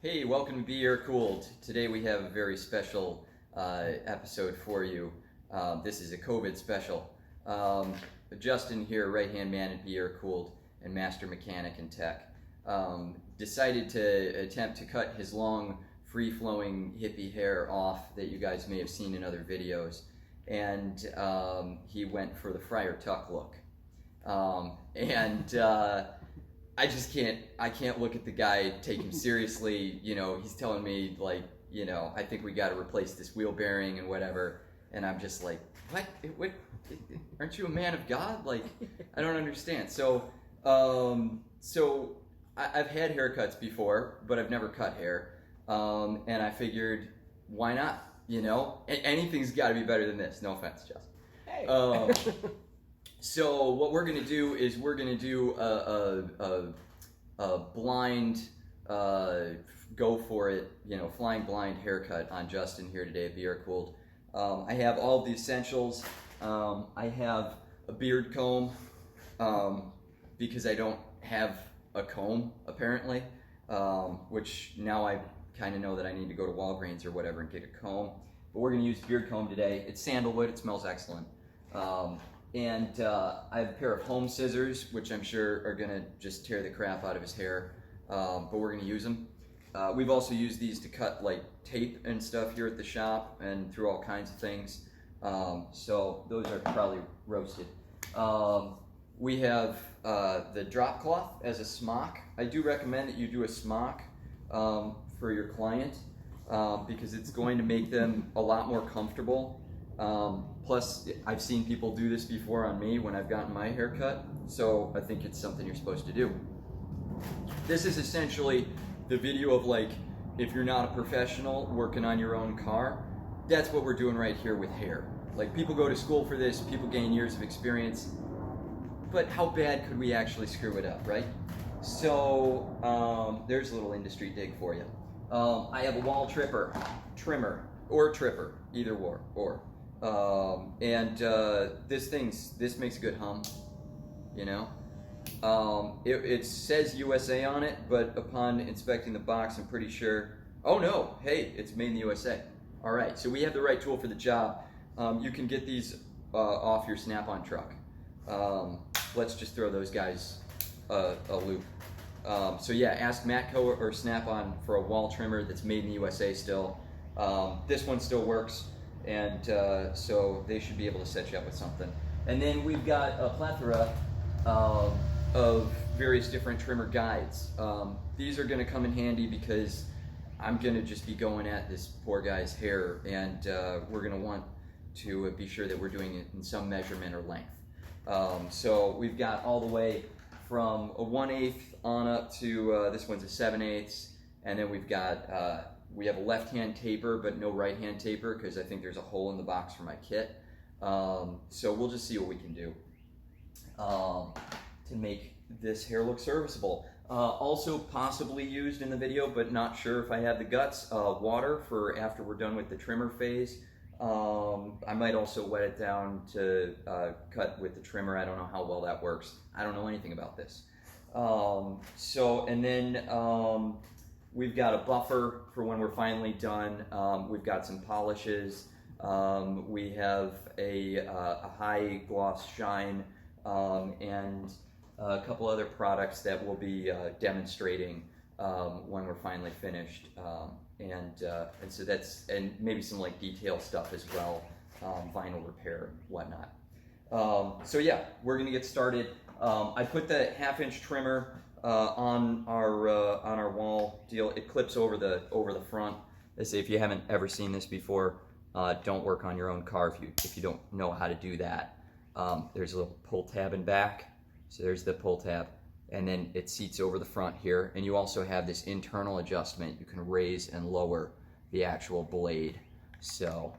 Hey, welcome to Be Aircooled. Today we have a very special episode for you. This is a COVID special. Justin here, right-hand man at Be Aircooled and master mechanic and tech, decided to attempt to cut his long, free-flowing hippie hair off that you guys may have seen in other videos, and he went for the Friar Tuck look. I just can't look at the guy, take him seriously. You know, he's telling me, like, you know, I think we got to replace this wheel bearing and whatever. And I'm just like, what? Aren't you a man of God? Like, I don't understand. So I've had haircuts before, but I've never cut hair. And I figured, why not? You know, anything's got to be better than this. No offense, Justin. Hey. So what we're gonna do is we're gonna do a blind, go for it, you know, flying blind haircut on Justin here today at Be Aircooled. I have all of the essentials. I have a beard comb because I don't have a comb apparently, which now I kind of know that I need to go to Walgreens or whatever and get a comb. But we're gonna use beard comb today. It's sandalwood. It smells excellent. And I have a pair of home scissors, which I'm sure are gonna just tear the crap out of his hair, but we're gonna use them. We've also used these to cut like tape and stuff here at the shop and through all kinds of things. So those are probably roasted. We have the drop cloth as a smock. I do recommend that you do a smock for your client because it's going to make them a lot more comfortable. Plus, I've seen people do this before on me when I've gotten my hair cut, so I think it's something you're supposed to do. This is essentially the video of, like, if you're not a professional working on your own car, that's what we're doing right here with hair. Like, people go to school for this, people gain years of experience, but how bad could we actually screw it up, right? So, there's a little industry dig for you. I have a wall trimmer, or tripper, either or. This makes a good hum, you know. It says USA on it, but upon inspecting the box, I'm pretty sure, oh no, hey, it's made in the USA. All right, so we have the right tool for the job. You can get these off your Snap-on truck. Let's just throw those guys a loop. So yeah, ask Matco or Snap-on for a wall trimmer that's made in the USA still. This one still works. And so they should be able to set you up with something. And then we've got a plethora of various different trimmer guides. These are going to come in handy because I'm going to just be going at this poor guy's hair, and we're going to want to be sure that we're doing it in some measurement or length. So we've got all the way from a 1/8 on up to this one's a 7/8, and then we've got we have a left-hand taper, but no right-hand taper because I think there's a hole in the box for my kit. So we'll just see what we can do to make this hair look serviceable. Also possibly used in the video, but not sure if I have the guts, water for after we're done with the trimmer phase. I might also wet it down to cut with the trimmer. I don't know how well that works. I don't know anything about this. We've got a buffer for when we're finally done. We've got some polishes. We have a high gloss shine and a couple other products that we'll be demonstrating when we're finally finished. So that's, and maybe some like detail stuff as well, vinyl repair and whatnot. So yeah, we're gonna get started. I put the 1/2-inch trimmer on our wall deal. It clips over the front. They say if you haven't ever seen this before, don't work on your own car if you don't know how to do that. There's a little pull tab in back, so there's the pull tab, and then it seats over the front here. And you also have this internal adjustment. You can raise and lower the actual blade. So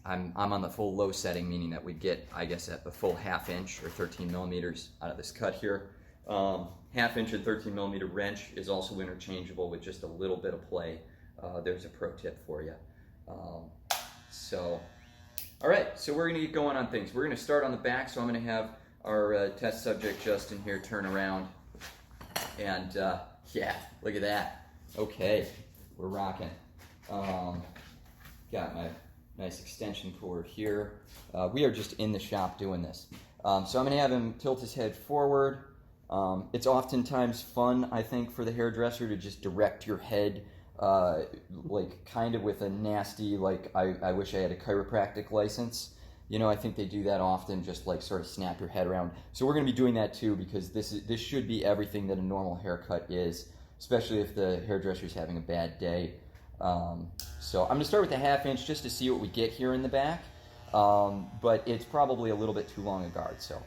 I'm on the full low setting, meaning that we get, I guess, at the full 1/2 inch or 13 millimeters out of this cut here. 1/2 inch and 13 millimeter wrench is also interchangeable with just a little bit of play. There's a pro tip for you. All right, so we're gonna get going on things. We're gonna start on the back, so I'm gonna have our test subject Justin here turn around, and yeah, look at that. Okay, we're rocking. Got my nice extension cord here. We are just in the shop doing this. So I'm gonna have him tilt his head forward. It's oftentimes fun, I think, for the hairdresser to just direct your head, like kind of with a nasty, like I wish I had a chiropractic license. You know, I think they do that often, just like sort of snap your head around. So we're gonna be doing that too, because this should be everything that a normal haircut is, especially if the hairdresser's having a bad day. So I'm gonna start with the 1/2 inch just to see what we get here in the back. But it's probably a little bit too long a guard, so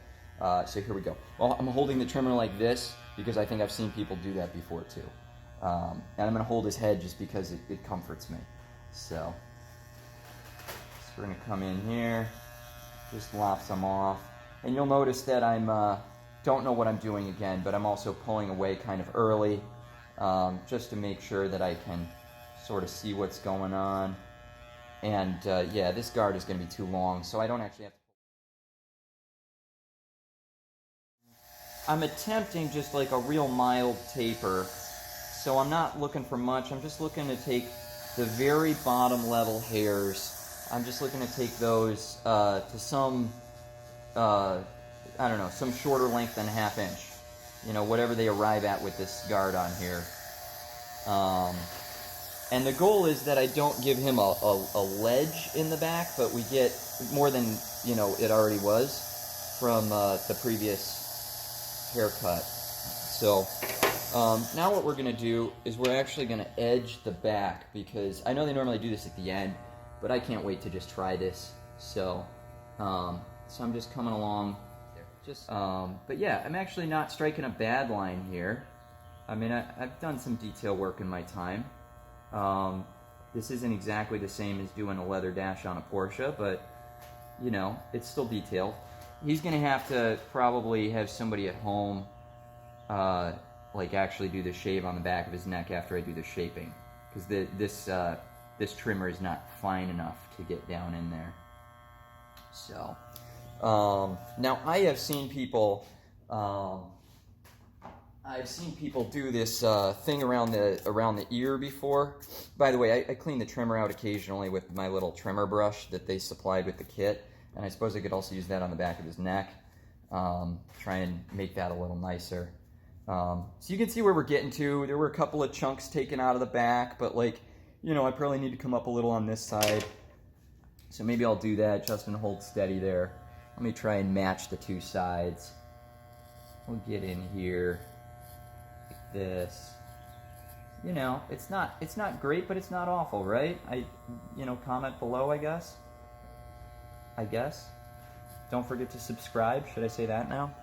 here we go. Well, I'm holding the trimmer like this because I think I've seen people do that before too. And I'm gonna hold his head just because it comforts me. So we're gonna come in here, just lop some off. And you'll notice that I'm, don't know what I'm doing again, but I'm also pulling away kind of early, just to make sure that I can sort of see what's going on. And yeah, this guard is going to be too long, so I don't actually have to. I'm attempting just like a real mild taper, so I'm not looking for much. I'm just looking to take the very bottom level hairs. I'm just looking to take those to some, I don't know, some shorter length than 1/2 inch. You know, whatever they arrive at with this guard on here. And the goal is that I don't give him a ledge in the back, but we get more than, you know, it already was from the previous haircut. So now what we're going to do is we're actually going to edge the back, because I know they normally do this at the end, but I can't wait to just try this. So I'm just coming along. But yeah, I'm actually not striking a bad line here. I mean, I've done some detail work in my time. This isn't exactly the same as doing a leather dash on a Porsche, but you know, it's still detailed. He's gonna have to probably have somebody at home like actually do the shave on the back of his neck after I do the shaping, because this trimmer is not fine enough to get down in there. So now I have seen people do this thing around the ear before. By the way, I clean the trimmer out occasionally with my little trimmer brush that they supplied with the kit, and I suppose I could also use that on the back of his neck. Try and make that a little nicer. So you can see where we're getting to. There were a couple of chunks taken out of the back, but like, you know, I probably need to come up a little on this side. So maybe I'll do that. Justin, hold steady there. Let me try and match the two sides. We'll get in here. This, you know, it's not great, but it's not awful, right? You know, comment below, I guess. Don't forget to subscribe. Should I say that now?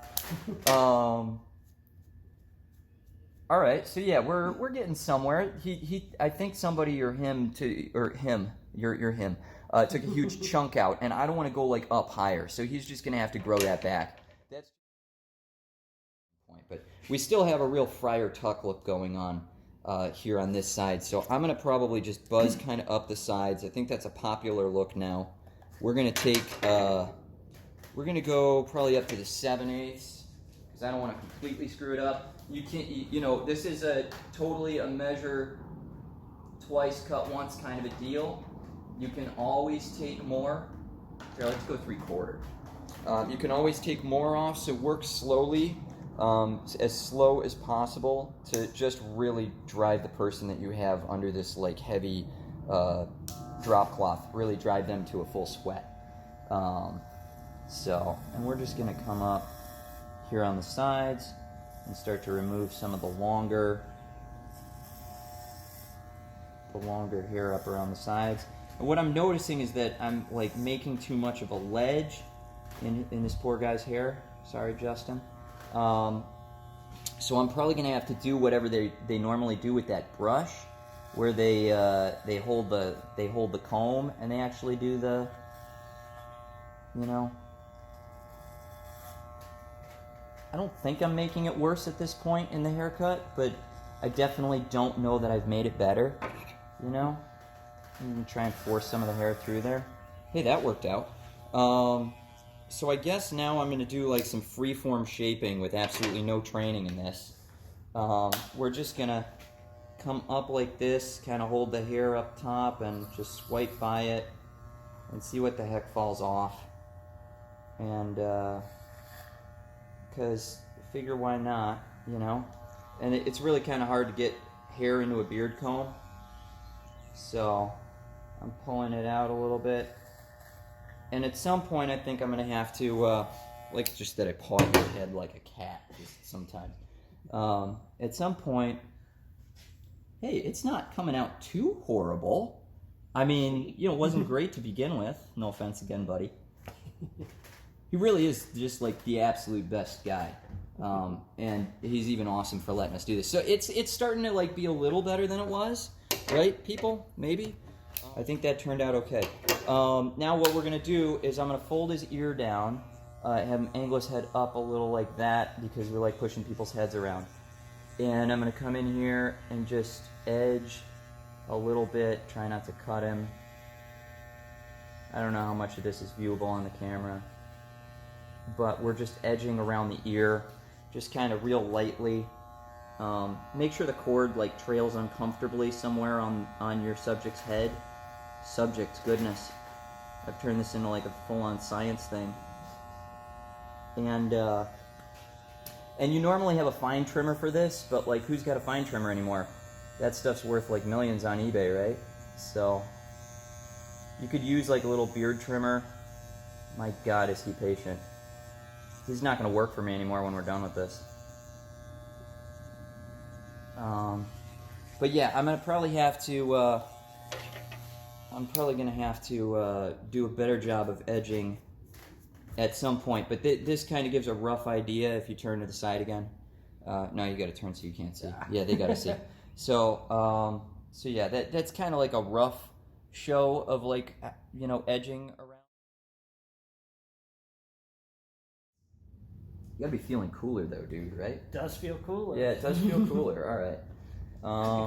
All right, so yeah, we're getting somewhere. I think somebody or him took a huge chunk out, and I don't want to go like up higher, so he's just gonna have to grow that back. That's point, but we still have a real Friar Tuck look going on here on this side, so I'm gonna probably just buzz kind of up the sides. I think that's a popular look now. We're gonna take, we're gonna go probably up to the 7/8, because I don't want to completely screw it up. You can't, you know, this is totally a measure twice, cut once kind of a deal. You can always take more. Here, let's go 3/4. You can always take more off, so work slowly, as slow as possible, to just really drive the person that you have under this like heavy drop cloth, really drive them to a full sweat. And we're just gonna come up here on the sides and start to remove some of the longer hair up around the sides. And what I'm noticing is that I'm like making too much of a ledge in this poor guy's hair. Sorry, Justin. So I'm probably gonna have to do whatever they normally do with that brush, where they hold the comb and they actually do the, you know. I don't think I'm making it worse at this point in the haircut, but I definitely don't know that I've made it better, you know? I'm gonna try and force some of the hair through there. Hey, that worked out. So I guess now I'm gonna do like some freeform shaping with absolutely no training in this. We're just gonna come up like this, kind of hold the hair up top and just swipe by it and see what the heck falls off. And because figure why not, you know? And it's really kind of hard to get hair into a beard comb. So I'm pulling it out a little bit. And at some point I think I'm going to have to, like just that I paw your head like a cat just sometimes. At some point, hey, it's not coming out too horrible. I mean, you know, it wasn't great to begin with. No offense again, buddy. He really is just like the absolute best guy. And he's even awesome for letting us do this. So it's starting to like be a little better than it was, right, people? Maybe? I think that turned out okay. Now what we're gonna do is I'm gonna fold his ear down, have him angle his head up a little like that because we like pushing people's heads around. And I'm gonna come in here and just edge a little bit, try not to cut him. I don't know how much of this is viewable on the camera, but we're just edging around the ear, just kind of real lightly. Make sure the cord like trails uncomfortably somewhere on your subject's head. Subject, goodness. I've turned this into like a full-on science thing. And you normally have a fine trimmer for this, but like who's got a fine trimmer anymore? That stuff's worth like millions on eBay, right? So you could use like a little beard trimmer. My God, is he patient. He's not going to work for me anymore when we're done with this. But yeah, I'm going to probably have to do a better job of edging at some point, but this kind of gives a rough idea if you turn to the side again. No, you got to turn so you can't see. Yeah, they got to see. So yeah, that's kind of like a rough show of like, you know, edging around. You gotta be feeling cooler though, dude, right? It does feel cooler. Yeah, it does feel cooler. All right.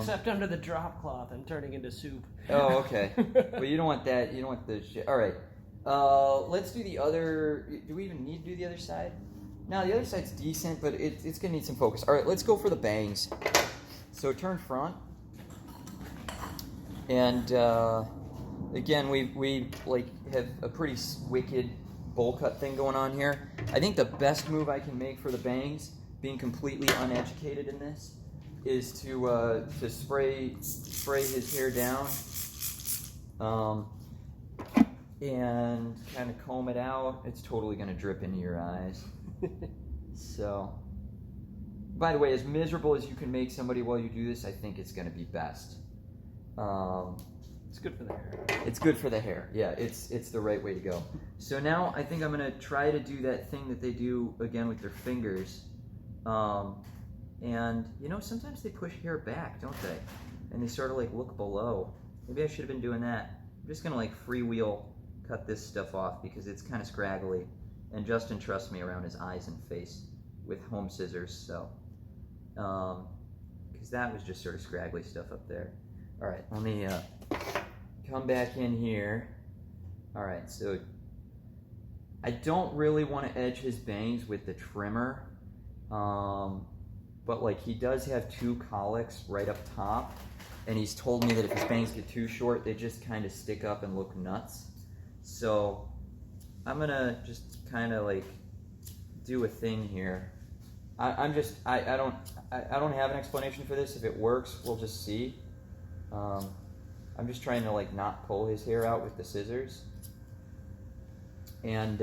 Except under the drop cloth, I'm turning into soup. Oh, okay. Well, you don't want that. You don't want the shit. All right. Let's do the other. Do we even need to do the other side? No, the other side's decent, but it's gonna need some focus. All right, let's go for the bangs. So turn front, and again, we like have a pretty wicked bowl cut thing going on here. I think the best move I can make for the bangs, being completely uneducated in this, is to spray his hair down, and kind of comb it out. It's totally gonna drip into your eyes. So, by the way, as miserable as you can make somebody while you do this, I think it's gonna be best. It's good for the hair. It's good for the hair. Yeah, it's the right way to go. So now I think I'm gonna try to do that thing that they do again with their fingers. And you know, sometimes they push hair back, don't they? And they sort of like look below. Maybe I should have been doing that. I'm just gonna like freewheel cut this stuff off because it's kind of scraggly. And Justin trusts me around his eyes and face with home scissors, so. Because that was just sort of scraggly stuff up there. All right, let me come back in here. All right, so I don't really want to edge his bangs with the trimmer, but like he does have two colics right up top, and he's told me that if his bangs get too short, they just kind of stick up and look nuts. So I'm gonna just kind of like do a thing here. I don't have an explanation for this. If it works, we'll just see. I'm just trying to like not pull his hair out with the scissors, and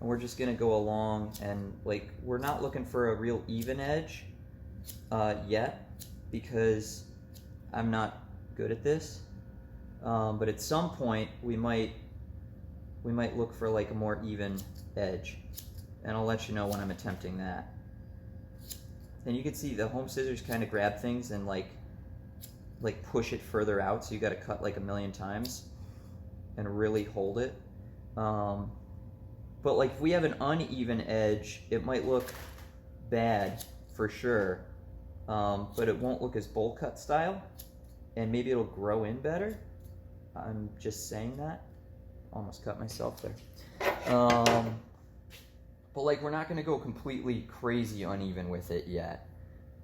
we're just gonna go along, and like we're not looking for a real even edge yet because I'm not good at this, but at some point we might look for like a more even edge, and I'll let you know when I'm attempting that. And you can see the home scissors kind of grab things and like push it further out, so you got to cut like a million times and really hold it. But like if we have an uneven edge, it might look bad for sure, but it won't look as bowl cut style, and maybe it'll grow in better. I'm just saying that. Almost cut myself there. But like we're not going to go completely crazy uneven with it yet.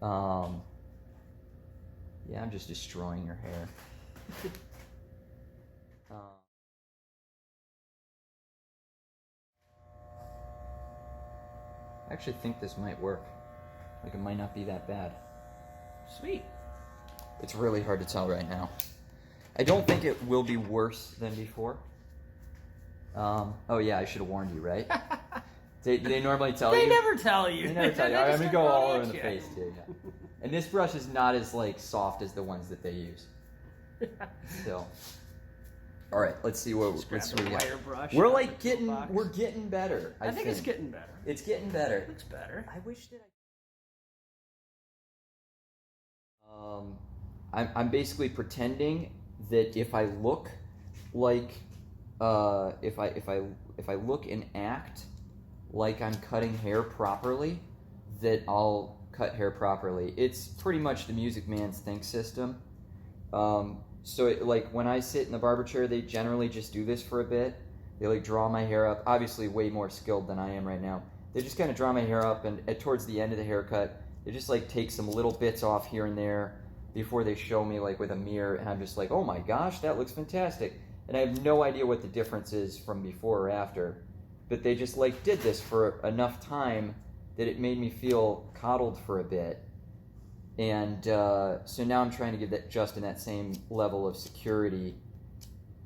Yeah, Yeah, I'm just destroying your hair. I actually think this might work. Like, it might not be that bad. Sweet. It's really hard to tell right now. I don't think it will be worse than before. Oh yeah, I should have warned you, right? Do they normally tell you? They never tell you. They never tell you. They All right, I'm just gonna go throw all it over at the you. face too. Yeah. And this brush is not as like soft as the ones that they use. So, all right, let's see what we got. Wire brush. We're out like of the getting, toolbox. we're getting better. I think it's getting better. It's getting better. It looks better. I wish that I'm basically pretending that if I look like if I look and act like I'm cutting hair properly, that I'll cut hair properly. It's pretty much the Music Man's think system. Like when I sit in the barber chair, they generally just do this for a bit. They like draw my hair up, obviously way more skilled than I am right now. They just kind of draw my hair up, and towards the end of the haircut, they just like take some little bits off here and there before they show me like with a mirror, and I'm just like, oh my gosh, that looks fantastic. And I have no idea what the difference is from before or after, but they just like did this for enough time that it made me feel coddled for a bit. And so now I'm trying to give that Justin that same level of security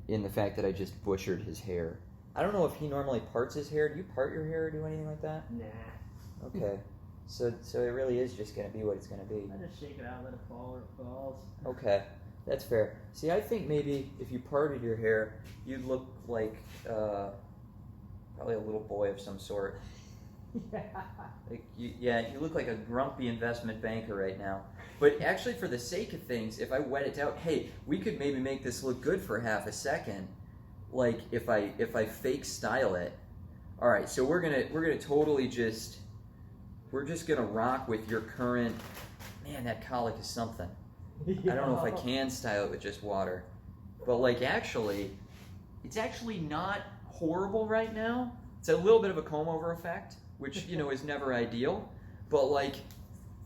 in the fact that I just butchered his hair. I don't know if he normally parts his hair. Do you part your hair or do anything like that? Nah. Okay. So it really is just going to be what it's going to be. I just shake it out, let it fall where it falls. Okay, that's fair. See, I think maybe if you parted your hair, you'd look like probably a little boy of some sort. Yeah. Like you look like a grumpy investment banker right now. But actually, for the sake of things, if I wet it out, hey, we could maybe make this look good for half a second. Like if I fake style it. All right, so we're gonna totally just gonna rock with your current. Man, that colic is something. I don't know if I can style it with just water, but like actually, it's actually not horrible right now. It's a little bit of a comb over effect, which is never ideal, but like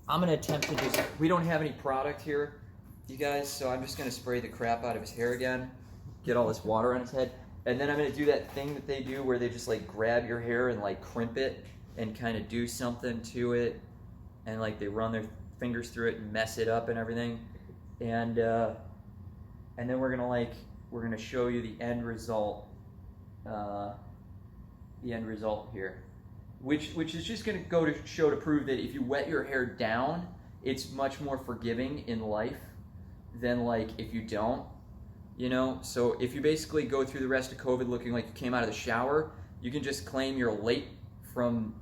I'm gonna attempt to just. We don't have any product here, you guys, so I'm just gonna spray the crap out of his hair again, get all this water on his head, and then I'm gonna do that thing that they do where they just like grab your hair and like crimp it and kind of do something to it, and like they run their fingers through it and mess it up and everything, and then we're gonna show you the end result. The end result here, which is just going to go to show to prove that if you wet your hair down, it's much more forgiving in life than like if you don't, So if you basically go through the rest of COVID looking like you came out of the shower, you can just claim you're late from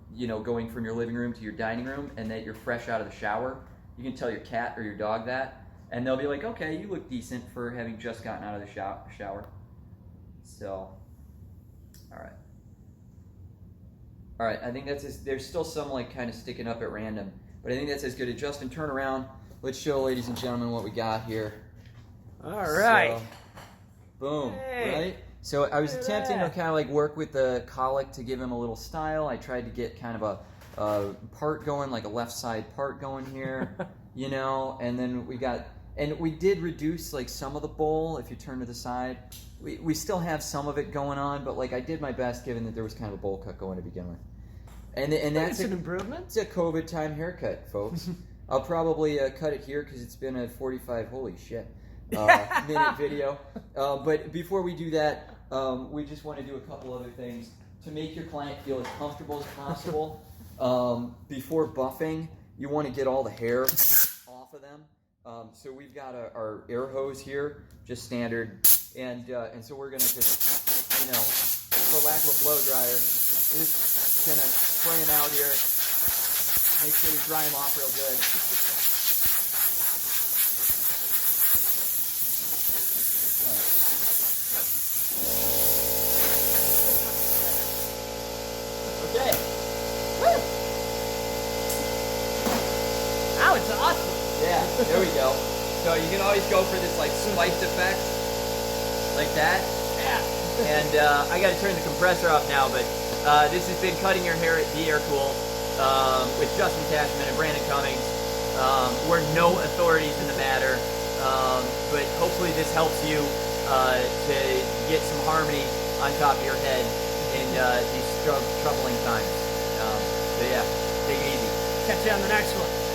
going from your living room to your dining room, and that you're fresh out of the shower. You can tell your cat or your dog that, and they'll be like, okay, you look decent for having just gotten out of the shower. So, all right, I think there's still some like kind of sticking up at random, but I think that's as good. Justin, turn around. Let's show, ladies and gentlemen, what we got here. All right. So, boom, Hey, right? So I was look at attempting to that. kind of like work with the colic to give him a little style. I tried to get kind of a part going, like a left side part going here, and then we did reduce like some of the bowl. If you turn to the side, we still have some of it going on, but like I did my best given that there was kind of a bowl cut going to begin with. And that's an improvement. It's a COVID time haircut, folks. I'll probably cut it here because it's been a 45 minute video. But before we do that, we just want to do a couple other things to make your client feel as comfortable as possible. Before buffing, you want to get all the hair off of them. So we've got our air hose here, just standard, and so we're gonna just, for lack of a blow dryer, we're just gonna spray them out here. Make sure we dry them off real good. Okay. Woo! Now it's awesome. Yeah, there we go. So you can always go for this like spiked effect, like that. Yeah. And I got to turn the compressor off now, but this has been Cutting Your Hair at Be Aircooled with Justin Cashman and Brandon Cummings. We're no authorities in the matter. But hopefully this helps you to get some harmony on top of your head in these troubling times. So yeah, take it easy. Catch you on the next one.